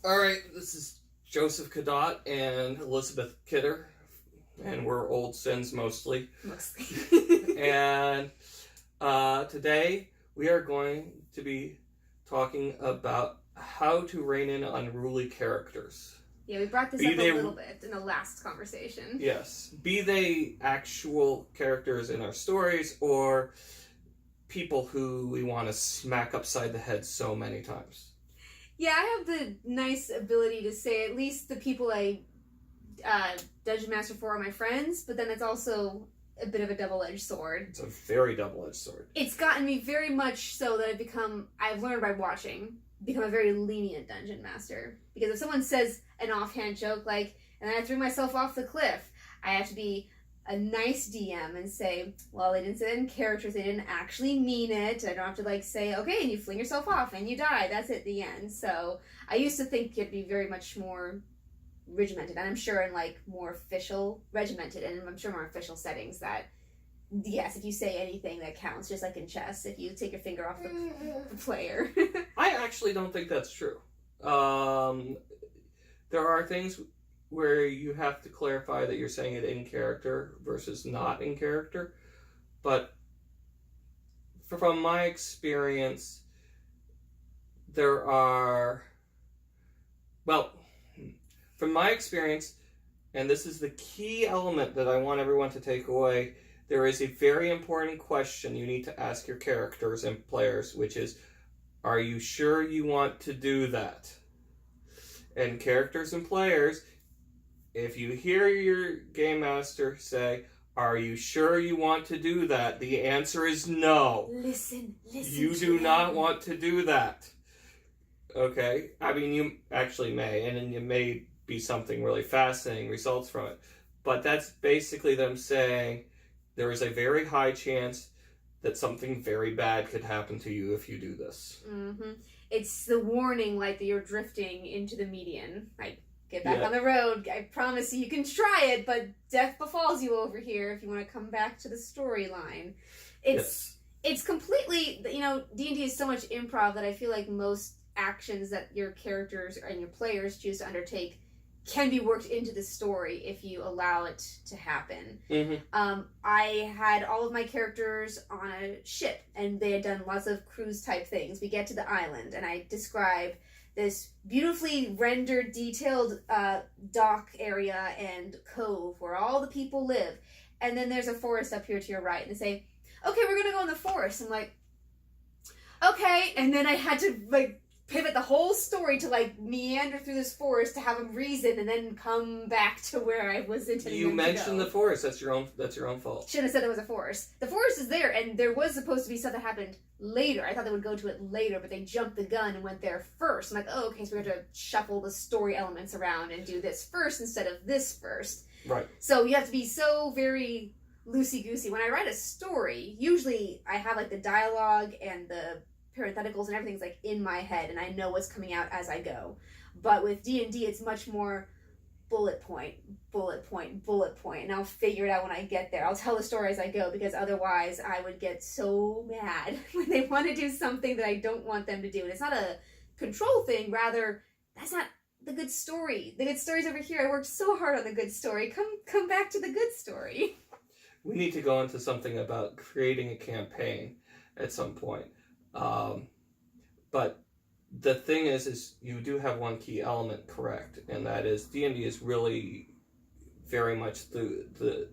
Alright, this is Joseph Cadotte and Elizabeth Kidder, and we're old sins mostly. And today we are going to be talking about how to rein in unruly characters. Yeah, we brought this up a little bit in the last conversation. Yes. Be they actual characters in our stories or people who we want to smack upside the head so many times. Yeah, I have the nice ability to say at least the people I dungeon master for are my friends, but then it's also a bit of a double-edged sword. It's a very double-edged sword. It's gotten me very much so that I've learned by watching, become a very lenient dungeon master. Because if someone says an offhand joke like, and then I threw myself off the cliff, I have to be a nice DM and say, well, they didn't say that in characters, they didn't actually mean it. I don't have to say, okay, and you fling yourself off and you die. That's it, the end. So I used to think it'd be very much more regimented, and I'm sure in more official, regimented, and I'm sure more official settings that, yes, if you say anything that counts, just like in chess, if you take your finger off the player. I actually don't think that's true. There are things where you have to clarify that you're saying it in character versus not in character. But from my experience, from my experience, and this is the key element that I want everyone to take away, there is a very important question you need to ask your characters and players, which is, are you sure you want to do that? And characters and players, if you hear your game master say, are you sure you want to do that? The answer is no. Listen. You do not want to do that. Okay? I mean, you actually may, and then you may be something really fascinating results from it. But that's basically them saying there is a very high chance that something very bad could happen to you if you do this. Mm-hmm. It's the warning light that you're drifting into the median. Get back on the road. I promise you can try it, but death befalls you over here if you want to come back to the storyline. It's completely, D&D is so much improv that I feel like most actions that your characters and your players choose to undertake can be worked into the story if you allow it to happen. Mm-hmm. I had all of my characters on a ship, and they had done lots of cruise type things. We get to the island, and I describe this beautifully rendered, detailed dock area and cove where all the people live. And then there's a forest up here to your right. And they say, okay, we're going to go in the forest. I'm like, okay. And then I had to pivot the whole story to meander through this forest to have them reason and then come back to where I was intending to go. You mentioned the forest. That's your own fault. Shouldn't have said there was a forest. The forest is there, and there was supposed to be stuff that happened later. I thought they would go to it later, but they jumped the gun and went there first. I'm like, oh, okay, so we have to shuffle the story elements around and do this first instead of this first. Right. So you have to be so very loosey-goosey. When I write a story, usually I have the dialogue and the parentheticals and everything's in my head, and I know what's coming out as I go. But with D&D, it's much more bullet point, and I'll figure it out when I get there. I'll tell the story as I go, because otherwise I would get so mad when they want to do something that I don't want them to do. And it's not a control thing, rather, that's not the good story. The good story's over here. I worked so hard on the good story. Come back to the good story. We need to go into something about creating a campaign at some point. But the thing is you do have one key element correct, and that is D&D is really very much the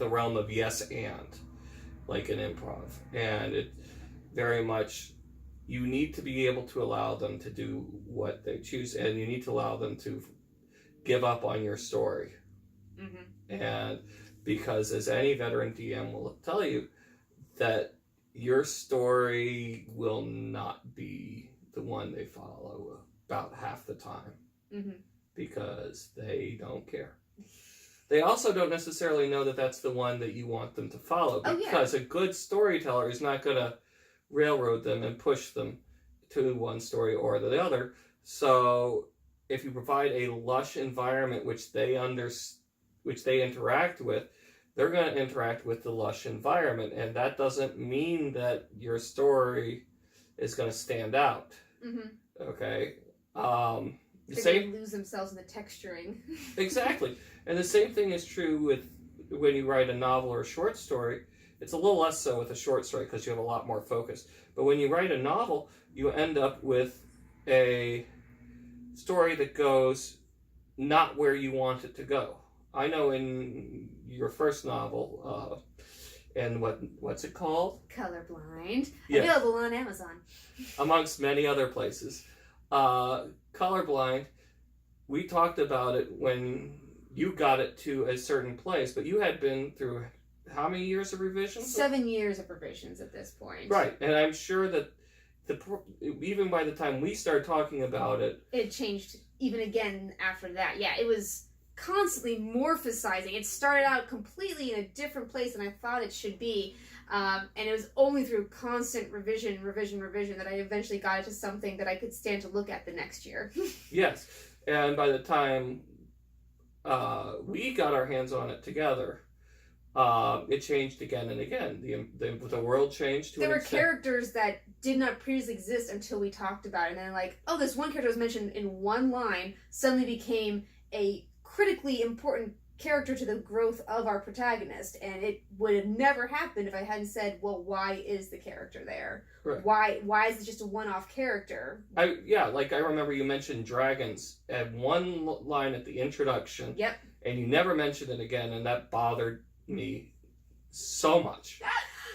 realm of yes and, like an improv. And it very much, you need to be able to allow them to do what they choose, and you need to allow them to give up on your story. Mm-hmm. And because, as any veteran DM will tell you, that your story will not be the one they follow about half the time. Mm-hmm. Because they don't care. They also don't necessarily know that that's the one that you want them to follow, because a good storyteller is not going to railroad them and push them to one story or the other. So if you provide a lush environment which they interact with, they're going to interact with the lush environment, and that doesn't mean that your story is going to stand out. Mm-hmm. Okay? So same they lose themselves in the texturing. exactly, and the same thing is true with when you write a novel or a short story. It's a little less so with a short story because you have a lot more focus. But when you write a novel, you end up with a story that goes not where you want it to go. I know in your first novel, and what's it called? Colorblind. Yes. Available on Amazon. Amongst many other places. Colorblind, we talked about it when you got it to a certain place, but you had been through how many years of revisions? 7 years of revisions at this point. Right, and I'm sure that even by the time we started talking about it, it changed even again after that. Yeah, it was constantly morphosizing. It started out completely in a different place than I thought it should be, and it was only through constant revision that I eventually got it to something that I could stand to look at the next year. Yes, and by the time we got our hands on it together, it changed again and again. The world changed to there an were extent. characters that did not previously exist until we talked about it, and then like, oh, this one character was mentioned in one line suddenly became a critically important character to the growth of our protagonist, and it would have never happened if I hadn't said, well, why is the character there? Right. Why is it just a one-off character? I remember you mentioned dragons at one line at the introduction. Yep. And you never mentioned it again, and that bothered me so much.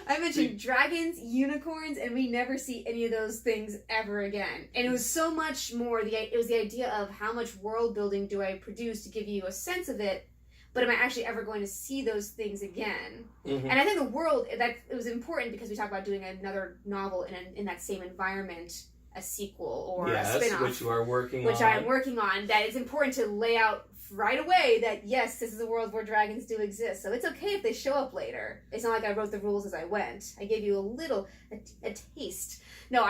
I mentioned dragons, unicorns, and we never see any of those things ever again. And it was so much more, it was the idea of how much world building do I produce to give you a sense of it, but am I actually ever going to see those things again? Mm-hmm. And I think the world, that it was important because we talked about doing another novel in that same environment, a sequel or a spin-off. Which you are working on. Which I am working on, that it's important to lay out right away that yes, this is a world where dragons do exist. So it's okay if they show up later. It's not like I wrote the rules as I went. I gave you a taste. No,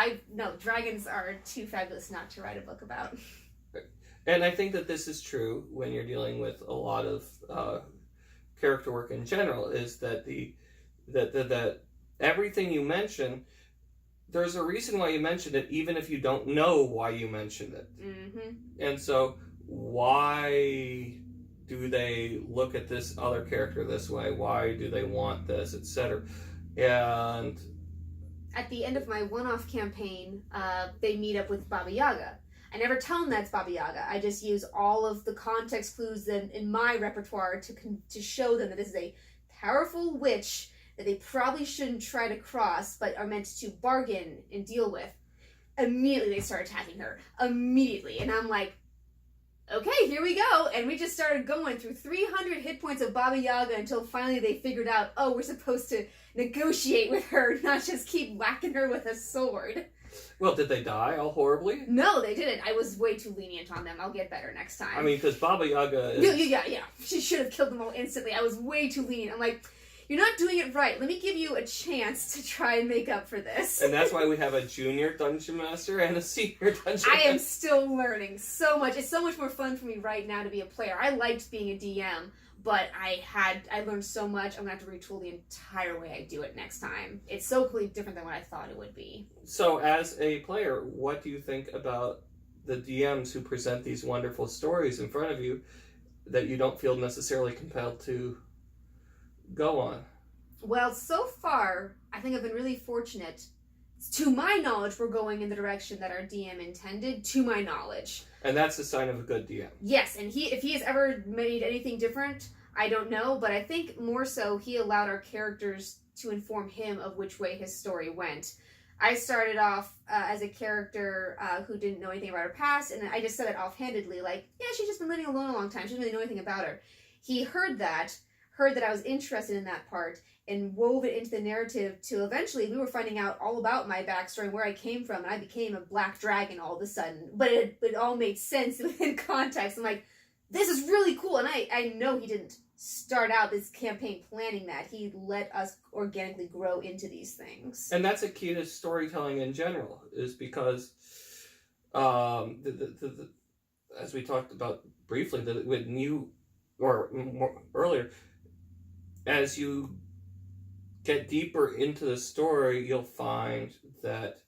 dragons are too fabulous not to write a book about. And I think that this is true when you're dealing with a lot of character work in general, is that that everything you mention, there's a reason why you mentioned it, even if you don't know why you mentioned it. Mm-hmm. And so why do they look at this other character this way? Why do they want this, etc.? And at the end of my one-off campaign, they meet up with Baba Yaga. I never tell them that's Baba Yaga. I just use all of the context clues in my repertoire to show them that this is a powerful witch that they probably shouldn't try to cross, but are meant to bargain and deal with. Immediately they start attacking her. Immediately. And I'm like, okay, here we go. And we just started going through 300 hit points of Baba Yaga until finally they figured out, oh, we're supposed to negotiate with her, not just keep whacking her with a sword. Well, did they die all horribly? No, they didn't. I was way too lenient on them. I'll get better next time. I mean, because Baba Yaga is... Yeah. She should have killed them all instantly. I was way too lenient. I'm like, you're not doing it right. Let me give you a chance to try and make up for this. And that's why we have a junior dungeon master and a senior dungeon master. I am still learning so much. It's so much more fun for me right now to be a player. I liked being a DM, but I learned so much. I'm going to have to retool the entire way I do it next time. It's so completely different than what I thought it would be. So as a player, what do you think about the DMs who present these wonderful stories in front of you that you don't feel necessarily compelled to go on? Well, so far, I think I've been really fortunate. To my knowledge, we're going in the direction that our DM intended, to my knowledge. And that's a sign of a good DM. Yes, and if he has ever made anything different, I don't know, but I think more so he allowed our characters to inform him of which way his story went. I started off as a character who didn't know anything about her past, and I just said it offhandedly, like, yeah, she's just been living alone a long time. She doesn't really know anything about her. He heard that I was interested in that part, and wove it into the narrative to eventually we were finding out all about my backstory and where I came from, and I became a black dragon all of a sudden. But it all made sense within context. I'm like, this is really cool. And I know he didn't start out this campaign planning that. He let us organically grow into these things. And that's a key to storytelling in general, is because as we talked about briefly, that when you, or more earlier, as you get deeper into the story, you'll find that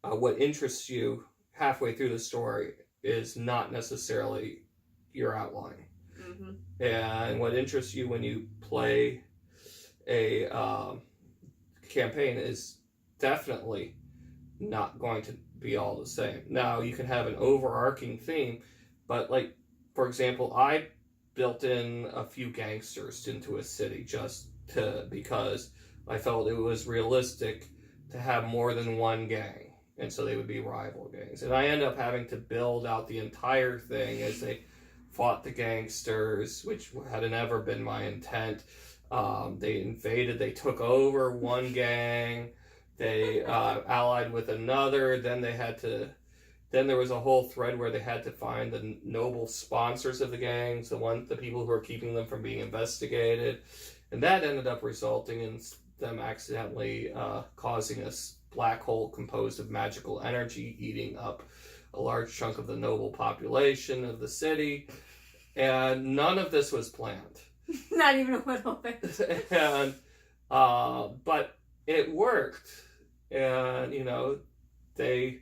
what interests you halfway through the story is not necessarily your outline. Mm-hmm. And what interests you when you play a campaign is definitely not going to be all the same. Now, you can have an overarching theme, but like, for example, I built in a few gangsters into a city just because I felt it was realistic to have more than one gang, and so they would be rival gangs. And I ended up having to build out the entire thing as they fought the gangsters, which had never been my intent. They invaded, they took over one gang, they allied with another, then there was a whole thread where they had to find the noble sponsors of the gangs, the people who were keeping them from being investigated, and that ended up resulting in them accidentally causing a black hole composed of magical energy eating up a large chunk of the noble population of the city, and none of this was planned. Not even a little bit. And but it worked, and they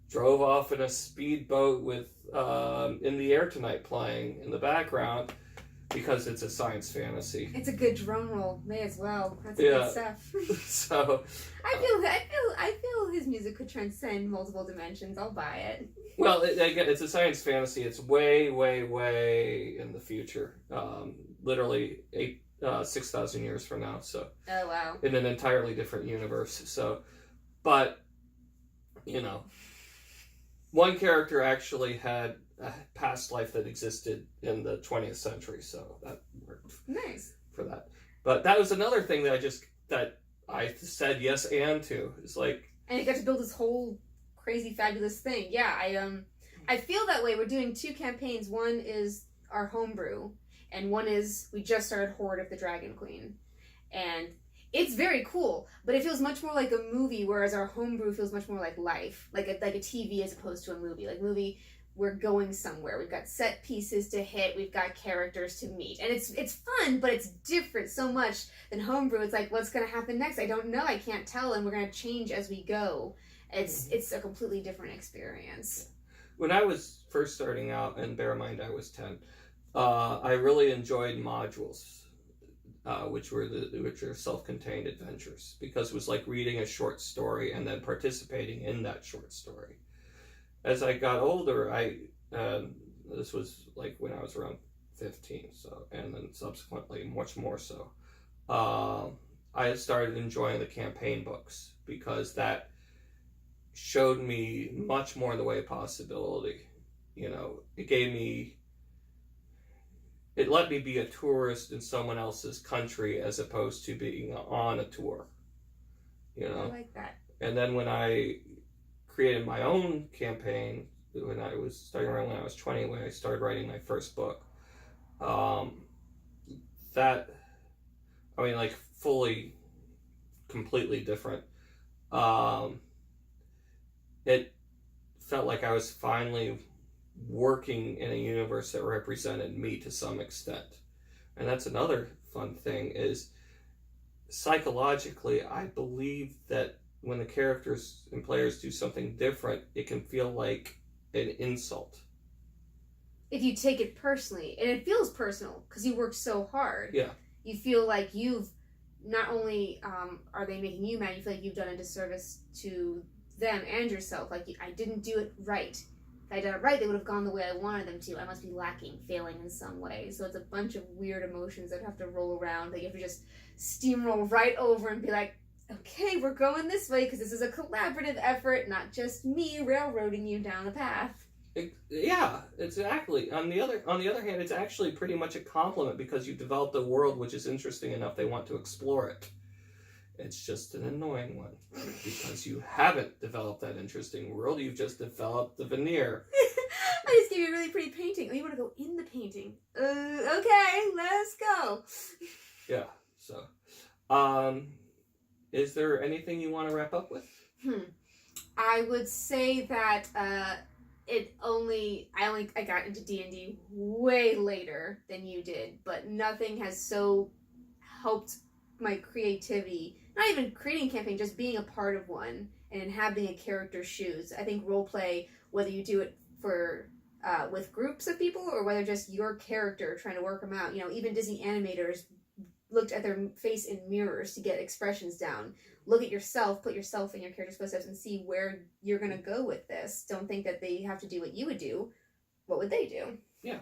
drove off in a speedboat with In the Air Tonight playing in the background because it's a science fantasy. It's a good drum roll, may as well. That's good stuff. So I feel his music could transcend multiple dimensions. I'll buy it. Well, again, it's a science fantasy. It's way, way, way in the future. Literally 6,000 years from now. So. Oh wow. In an entirely different universe. So, but one character actually had a past life that existed in the 20th century, so that worked. Nice. For that. But that was another thing that I said yes and to. It's like, and you got to build this whole crazy fabulous thing. Yeah, I feel that way. We're doing two campaigns. One is our homebrew, and one is we just started Horde of the Dragon Queen. And it's very cool, but it feels much more like a movie, whereas our homebrew feels much more like life, like a TV as opposed to a movie. Like movie, we're going somewhere. We've got set pieces to hit. We've got characters to meet, and it's fun, but it's different so much than homebrew. It's like, what's going to happen next? I don't know. I can't tell, and we're going to change as we go. It's a completely different experience. When I was first starting out, and bear in mind I was 10, I really enjoyed modules. Which are self-contained adventures, because it was like reading a short story and then participating in that short story. As I got older, this was like when I was around 15, so, and then subsequently much more so, I started enjoying the campaign books, because that showed me much more in the way of possibility. It let me be a tourist in someone else's country as opposed to being on a tour. I like that. And then when I created my own campaign, when I was starting around when I was 20, when I started writing my first book, fully, completely different. It felt like I was finally working in a universe that represented me to some extent. And that's another fun thing, is psychologically I believe that when the characters and players do something different, it can feel like an insult if you take it personally, and it feels personal because you worked so hard. Yeah, you feel like you've not only are they making you mad, you feel like you've done a disservice to them and yourself. Like, I didn't do it right. If I did it right, they would have gone the way I wanted them to. I must be lacking, failing in some way. So it's a bunch of weird emotions that have to roll around that you have to just steamroll right over and be like, okay, we're going this way because this is a collaborative effort, not just me railroading you down the path. Yeah, exactly. On the other hand, it's actually pretty much a compliment, because you've developed a world which is interesting enough they want to explore it. It's just an annoying one, because you haven't developed that interesting world. You've just developed the veneer. I just gave you a really pretty painting. Oh, you want to go in the painting? Okay, let's go. Yeah. So, is there anything you want to wrap up with? I would say that I got into D&D way later than you did, but nothing has so helped my creativity. Not even creating a campaign, just being a part of one and having a character's shoes. I think roleplay, whether you do it for with groups of people, or whether just your character trying to work them out. You know, even Disney animators looked at their face in mirrors to get expressions down. Look at yourself, put yourself in your character's footsteps, and see where you're going to go with this. Don't think that they have to do what you would do. What would they do? Yeah,